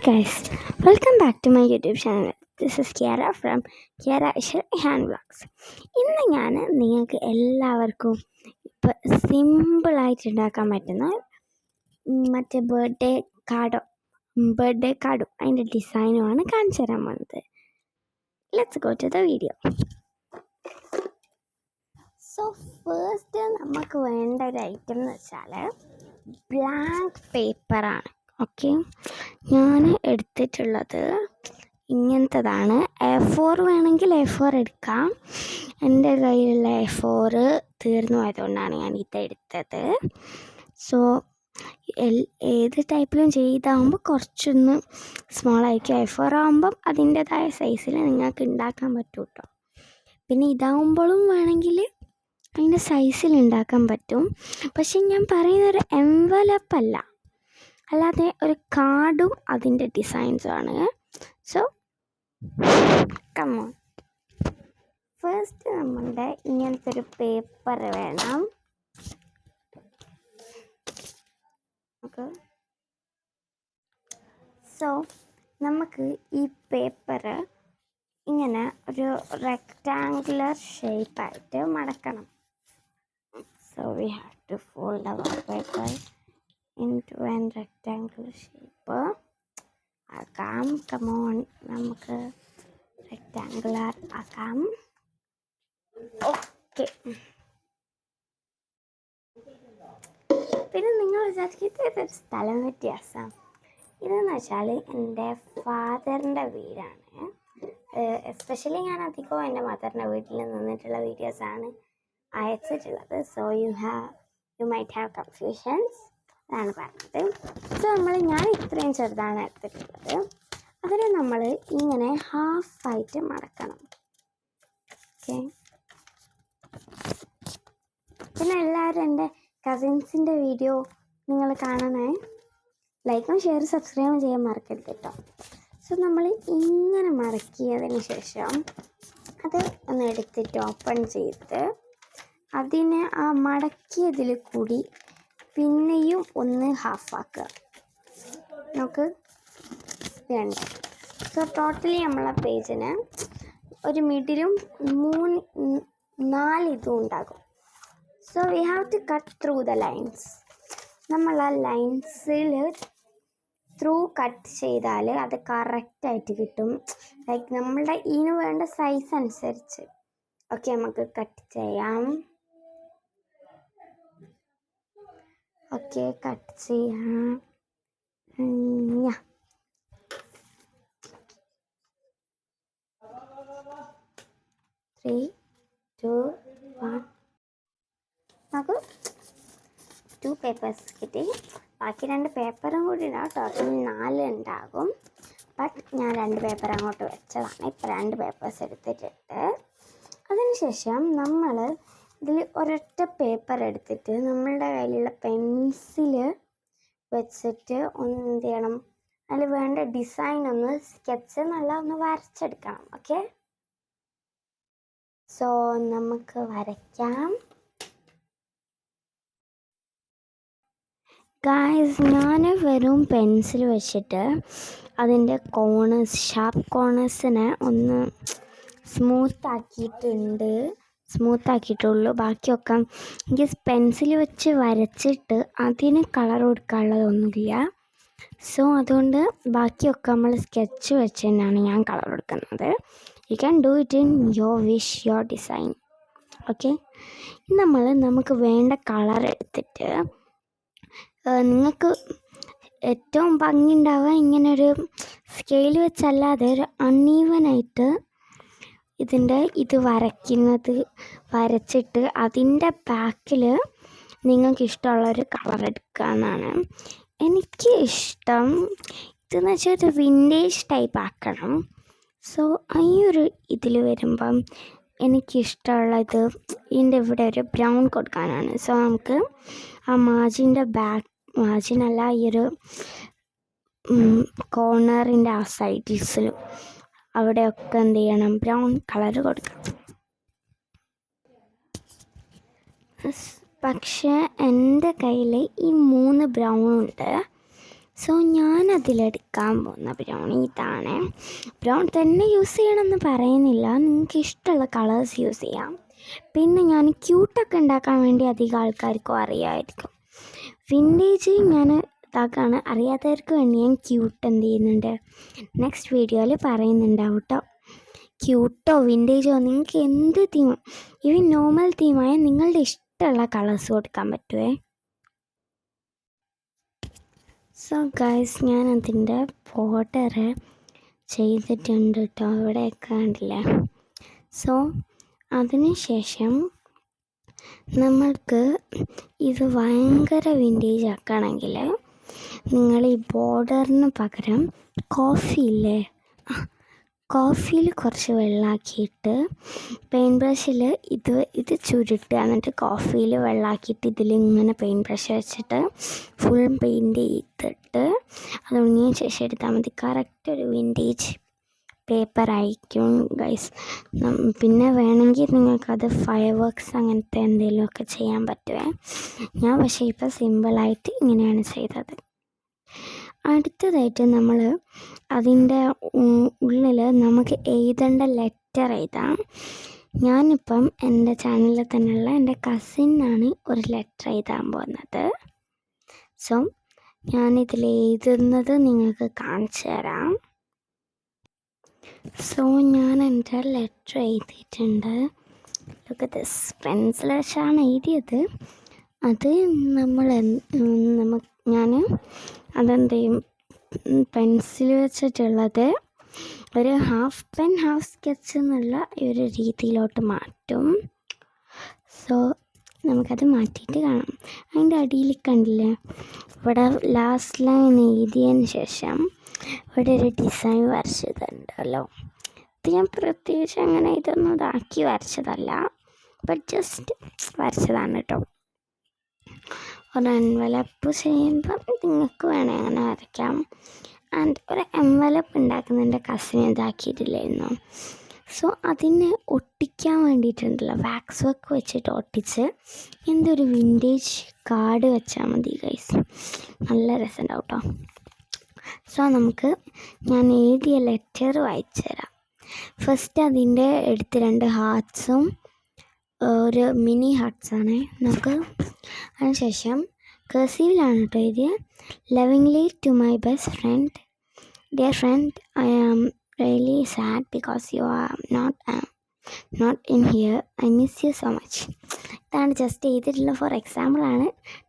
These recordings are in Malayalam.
guys, welcome back to my YouTube channel. This is Kiara from Kiara Ishar Hand Vlogs. ഇന്ന് ഞാൻ നിങ്ങൾക്ക് എല്ലാവർക്കും ഇപ്പോൾ സിമ്പിളായിട്ട് ഉണ്ടാക്കാൻ പറ്റുന്ന മറ്റേ ബർത്ത്ഡേ കാർഡും അതിൻ്റെ ഡിസൈനുമാണ് കാണിച്ചു തരാൻ പോകുന്നത്. Let's go to the video. So first നമുക്ക് വേണ്ട ഒരു ഐറ്റം എന്ന് വെച്ചാൽ ബ്ലാങ്ക് പേപ്പറാണ്. ഓക്കെ, ഞാൻ എടുത്തിട്ടുള്ളത് ഇങ്ങനത്തതാണ്. A4 വേണമെങ്കിൽ A4 എടുക്കാം. എൻ്റെ കയ്യിലുള്ള A4 തീർന്നു പോയതുകൊണ്ടാണ് ഞാൻ ഇതെടുത്തത്. സോ ഏത് ടൈപ്പിലും ചെയ്താകുമ്പോൾ കുറച്ചൊന്ന് സ്മോളായിരിക്കും. A4 ആകുമ്പം അതിൻ്റെതായ സൈസിൽ നിങ്ങൾക്ക് ഉണ്ടാക്കാൻ പറ്റും കേട്ടോ. പിന്നെ ഇതാകുമ്പോഴും വേണമെങ്കിൽ അതിൻ്റെ സൈസിൽ ഉണ്ടാക്കാൻ പറ്റും. പക്ഷെ ഞാൻ പറയുന്നൊരു എൻവലപ്പല്ല, അല്ലാതെ ഒരു കാർഡും അതിൻ്റെ ഡിസൈൻസുമാണ്. സോ കമോൺ, ഫസ്റ്റ് നമ്മളുടെ ഇങ്ങനത്തെ ഒരു പേപ്പർ വേണം. ഓക്കെ, സോ നമുക്ക് ഈ പേപ്പർ ഇങ്ങനെ ഒരു റെക്റ്റാങ്കുലർ ഷേപ്പായിട്ട് മടക്കണം. So we have to fold our paper into an rectangular shape. ആക്കാം. കമോൺ, നമുക്ക് റെക്റ്റാങ്കുലർ ആക്കാം. ഓക്കെ, പിന്നെ നിങ്ങൾ വിചാരിക്കുന്നത് ഇതൊരു സ്ഥലം വ്യത്യാസം. ഇതെന്ന് വെച്ചാൽ എൻ്റെ ഫാദറിൻ്റെ വീടാണ്. എസ്പെഷ്യലി ഞാൻ അധികവും എൻ്റെ മദറിൻ്റെ വീട്ടിൽ നിന്നിട്ടുള്ള വീഡിയോസാണ് അയച്ചിട്ടുള്ളത്. So you might have confusions അതാണ് പറഞ്ഞത്. സോ ഞാൻ ഇത്രയും ചെറുതാണ് എടുത്തിട്ടുള്ളത്. അതിന് നമ്മൾ ഇങ്ങനെ ഹാഫായിട്ട് മടക്കണം. ഓക്കെ, പിന്നെ എല്ലാവരും എൻ്റെ കസിൻസിൻ്റെ വീഡിയോ നിങ്ങൾ കാണണേ. ലൈക്കും ഷെയർ സബ്സ്ക്രൈബും ചെയ്യാൻ മറക്കരുത് കേട്ടോ. സോ നമ്മൾ ഇങ്ങനെ മടക്കിയതിന് ശേഷം അത് ഒന്ന് എടുത്തിട്ട് ഓപ്പൺ ചെയ്ത് അതിനെ ആ മടക്കിയതിൽ കൂടി പിന്നെയും ഒന്ന് ഹാഫാക്കുക. നമുക്ക് വേണ്ട. സോ ടോട്ടലി നമ്മളെ പേജിന് ഒരു മിഡിലും 4 ഇതും ഉണ്ടാകും. So we have to cut through the lines. നമ്മൾ ആ ലൈൻസിൽ ത്രൂ കട്ട് ചെയ്താൽ അത് കറക്റ്റായിട്ട് കിട്ടും. ലൈക്ക് നമ്മളുടെ ഇതിന് വേണ്ട സൈസ് അനുസരിച്ച്. ഓക്കെ, നമുക്ക് കട്ട് ചെയ്യാം. ഓക്കെ, കട്ട് ചെയ്യാം. 3, 2, 1. നമുക്ക് 2 പേപ്പേഴ്സ് കിട്ടി. ബാക്കി 2 പേപ്പറും കൂടി ഉണ്ടാവും. ടോട്ടൽ 4 ഉണ്ടാകും. ബട്ട് ഞാൻ 2 പേപ്പർ അങ്ങോട്ട് വെച്ചതാണ്. ഇപ്പോൾ 2 പേപ്പേഴ്സ് എടുത്തിട്ടുണ്ട്. അതിനുശേഷം നമ്മൾ ഇതിൽ ഒരൊറ്റ പേപ്പർ എടുത്തിട്ട് നമ്മളുടെ കയ്യിലുള്ള പെൻസിൽ വെച്ചിട്ട് ഒന്ന് എന്ത് ചെയ്യണം, അതിൽ വേണ്ട ഡിസൈൻ ഒന്ന് സ്കെച്ച് നല്ല ഒന്ന് വരച്ചെടുക്കണം. ഓക്കെ, സോ നമുക്ക് വരയ്ക്കാം. ഗായ്സ്, ഞാൻ വെറും പെൻസിൽ വെച്ചിട്ട് അതിൻ്റെ ഷാർപ്പ് കോർണേഴ്സിനെ ഒന്ന് സ്മൂത്താക്കിയിട്ടുള്ളൂ. ബാക്കിയൊക്കെ എനിക്ക് പെൻസിൽ വെച്ച് വരച്ചിട്ട് അതിന് കളർ കൊടുക്കാനുള്ളതൊന്നുമില്ല. സോ അതുകൊണ്ട് ബാക്കിയൊക്കെ നമ്മൾ സ്കെച്ച് വെച്ച് തന്നെയാണ് ഞാൻ കളർ കൊടുക്കുന്നത്. You can do it in your wish, your design. Okay, നമുക്ക് വേണ്ട കളർ എടുത്തിട്ട് നിങ്ങൾക്ക് ഏറ്റവും ഭംഗി ഉണ്ടാവുക ഇങ്ങനൊരു സ്കെയിൽ വെച്ചല്ലാതെ ഒരു അൺഈവനായിട്ട് ഇത് വരച്ചിട്ട് അതിൻ്റെ ബാക്കിൽ നിങ്ങൾക്ക് ഇഷ്ടമുള്ളൊരു കളർ എടുക്കുക എന്നാണ് എനിക്ക് ഇഷ്ടം. ഇതെന്ന് വെച്ചാൽ ഒരു വിൻറ്റേജ് ടൈപ്പ് ആക്കണം. സോ ഈ ഒരു ഇതിൽ വരുമ്പം എനിക്കിഷ്ടമുള്ളത് ഇതിൻ്റെ ഇവിടെ ഒരു ബ്രൗൺ കൊടുക്കാനാണ്. സോ നമുക്ക് ആ മാർജിനല്ല, ഈ ഒരു കോർണറിൻ്റെ ആ സൈഡ്സിലും അവിടെയൊക്കെ എന്ത് ചെയ്യണം, ബ്രൗൺ കളർ കൊടുക്കണം. പക്ഷേ എൻ്റെ കയ്യിൽ ഈ 3 ബ്രൗൺ ഉണ്ട്. സോ ഞാനതിലെടുക്കാൻ പോകുന്ന ബ്രൗൺ ഇതാണ്. ബ്രൗൺ തന്നെ യൂസ് ചെയ്യണമെന്ന് പറയുന്നില്ല, നിങ്ങൾക്ക് ഇഷ്ടമുള്ള കളേഴ്സ് യൂസ് ചെയ്യാം. പിന്നെ ഞാൻ ക്യൂട്ടൊക്കെ ഉണ്ടാക്കാൻ വേണ്ടി അധികം ആൾക്കാർക്കും അറിയാമായിരിക്കും. വിൻറ്റേജ് ഞാൻ ഇതാക്കാണ്, അറിയാത്തവർക്ക് വേണ്ടി ഞാൻ ക്യൂട്ട് എന്ത് ചെയ്യുന്നുണ്ട് നെക്സ്റ്റ് വീഡിയോയിൽ പറയുന്നുണ്ടാവും കേട്ടോ. ക്യൂട്ടോ വിൻറ്റേജോ നിങ്ങൾക്ക് എന്ത് തീം, ഈവൻ നോർമൽ തീമായ നിങ്ങളുടെ ഇഷ്ടമുള്ള കളേഴ്സ് കൊടുക്കാൻ പറ്റുമേ. സോ ഗൈസ്, ഞാൻ അതിൻ്റെ ബോർഡർ ചെയ്തിട്ടുണ്ട് കേട്ടോ, ഇവിടെയൊക്കെ കണ്ടില്ലേ. സോ അതിനുശേഷം നമ്മൾക്ക് ഇത് ഭയങ്കര വിൻറ്റേജ് ആക്കുകയാണെങ്കിൽ നിങ്ങൾ ഈ ബോർഡറിന് പകരം കോഫിയില്ലേ, കോഫിയിൽ കുറച്ച് വെള്ളമാക്കിയിട്ട് പെയിൻറ്റ് ബ്രഷിൽ ഇത് ചുരുട്ടുക, എന്നിട്ട് കോഫിയിൽ വെള്ളമാക്കിയിട്ട് ഇതിലിങ്ങനെ പെയിൻറ്റ് ബ്രഷ് വെച്ചിട്ട് ഫുൾ പെയിൻറ്റ് ചെയ്തിട്ട് അത് ഉണങ്ങിയ ശേഷം എടുത്താൽ മതി. കറക്റ്റ് ഒരു വിൻറ്റേജ് പേപ്പർ ആയിരിക്കും ഗൈസ്. പിന്നെ വേണമെങ്കിൽ നിങ്ങൾക്കത് ഫയർ വർക്ക്സ് അങ്ങനത്തെ എന്തെങ്കിലുമൊക്കെ ചെയ്യാൻ പറ്റുമേ. ഞാൻ പക്ഷേ ഇപ്പോൾ സിമ്പിളായിട്ട് ഇങ്ങനെയാണ് ചെയ്തത്. അടുത്തതായിട്ട് നമ്മൾ അതിൻ്റെ ഉള്ളിൽ നമുക്ക് എഴുതേണ്ട ലെറ്റർ എഴുതാം. ഞാനിപ്പം എൻ്റെ ചാനലിൽ തന്നെയുള്ള എൻ്റെ കസിനാണ് ഒരു ലെറ്റർ എഴുതാൻ പോകുന്നത്. സോ ഞാനിതിൽ എഴുതുന്നത് നിങ്ങൾക്ക് കാണിച്ചു തരാം. സോ ഞാൻ എൻ്റെ ലെറ്റർ എഴുതിയിട്ടുണ്ട്. ലുക്ക് അറ്റ് ദിസ്, പെൻസിൽ വെച്ചാണ് എഴുതിയത്. അത് ഞാൻ അതെന്ത് ചെയ്യും, പെൻസിൽ വെച്ചിട്ടുള്ളത് ഒരു ഹാഫ് പെൻ ഹാഫ് സ്കെച്ച് എന്നുള്ള ഒരു രീതിയിലോട്ട് മാറ്റും. സോ നമുക്കത് മാറ്റിയിട്ട് കാണാം. അതിൻ്റെ അടിയിൽ കണ്ടില്ലേ, ഇവിടെ ലാസ്റ്റ് ലൈൻ എഴുതിയതിന് ശേഷം ഇവിടെ ഒരു ഡിസൈൻ വരച്ചതുണ്ടല്ലോ. ഇത് ഞാൻ പ്രത്യേകിച്ച് അങ്ങനെ ഇതൊന്നും ഇതാക്കി വരച്ചതല്ല, ബട്ട് ജസ്റ്റ് വരച്ചതാണ് കേട്ടോ. ഒരു എൻവലപ്പ് ചെയ്യുമ്പം നിങ്ങൾക്ക് വേണേൽ അങ്ങനെ വരയ്ക്കാം. ആൻഡ് ഒരു എൻവലപ്പ് ഉണ്ടാക്കുന്നതിൻ്റെ കസിൻ ഇതാക്കിയിട്ടില്ലായിരുന്നു. സോ അതിന് ഒട്ടിക്കാൻ വേണ്ടിയിട്ടുണ്ടല്ലോ, വാക്സ് വർക്ക് വെച്ചിട്ട് ഒട്ടിച്ച് എന്തൊരു വിൻറ്റേജ് കാർഡ് വെച്ചാൽ മതി ഗൈസ്, നല്ല രസമുണ്ടാവും കേട്ടോ. സോ നമുക്ക് ഞാൻ എഴുതിയ ലെറ്റർ വായിച്ചു തരാം. ഫസ്റ്റ് അതിൻ്റെ എടുത്ത് 2 ഹാർട്ട്സും ഒരു മിനി ഹാർട്ട്സാണ് നമുക്ക്. അതിനുശേഷം കർസീവിലാണ് കേട്ടോ എഴുതിയത്. Lovingly to my best friend, dear friend, I am really sad because you are not in here, I miss you so much. ഇതാണ് ജസ്റ്റ് എഴുതിയിട്ടുള്ള ഫോർ എക്സാമ്പിളാണ്.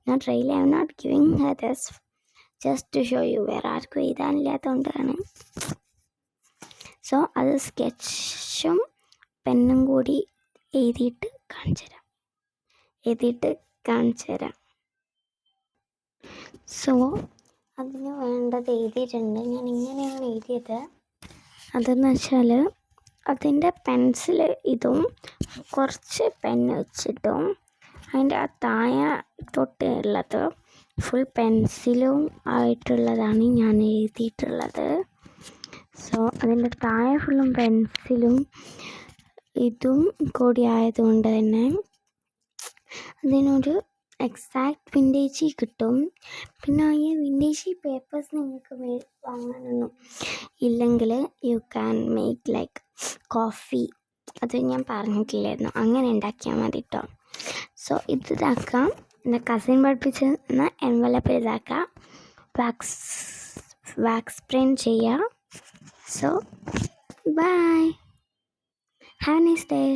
Not really, I am not giving her this, just to show you. വേറെ ആർക്കും എഴുതാനില്ലാത്തതുകൊണ്ടാണ്. സോ അത് സ്കെച്ചും പെന്നും കൂടി എഴുതിയിട്ട് കാണിച്ചു തരാം. സോ അതിന് വേണ്ടത് എഴുതിയിട്ടുണ്ട്. ഞാൻ ഇങ്ങനെയാണ് എഴുതിയത്. അതെന്ന് വെച്ചാൽ അതിൻ്റെ പെൻസിൽ ഇതും കുറച്ച് പെന്ന് വെച്ചിട്ടും അതിൻ്റെ ആ താഴെ തൊട്ട് ഉള്ളത് ഫുൾ പെൻസിലും ആയിട്ടുള്ളതാണ് ഞാൻ എഴുതിയിട്ടുള്ളത്. സോ അതിൻ്റെ താഴെ ഫുള്ളും പെൻസിലും ഇതും കൂടി ആയതുകൊണ്ട് തന്നെ അതിനൊരു എക്സാക്റ്റ് വിൻറ്റേജ് കിട്ടും. പിന്നെ ഈ വിൻറ്റേജ് പേപ്പേഴ്സ് നിങ്ങൾക്ക് വാങ്ങാനൊന്നും ഇല്ലെങ്കിൽ you can make like coffee, അത് ഞാൻ പറഞ്ഞിട്ടില്ലായിരുന്നു, അങ്ങനെ ഉണ്ടാക്കിയാൽ മതി കേട്ടോ. സോ ഇത് ഇതാക്കാം, എൻ്റെ കസിൻ പഠിപ്പിച്ച എൻവലപ്പ് ഇതാക്കാം, വാക്സ് പ്രിൻറ്റ് ചെയ്യുക. So, bye. Have a nice day.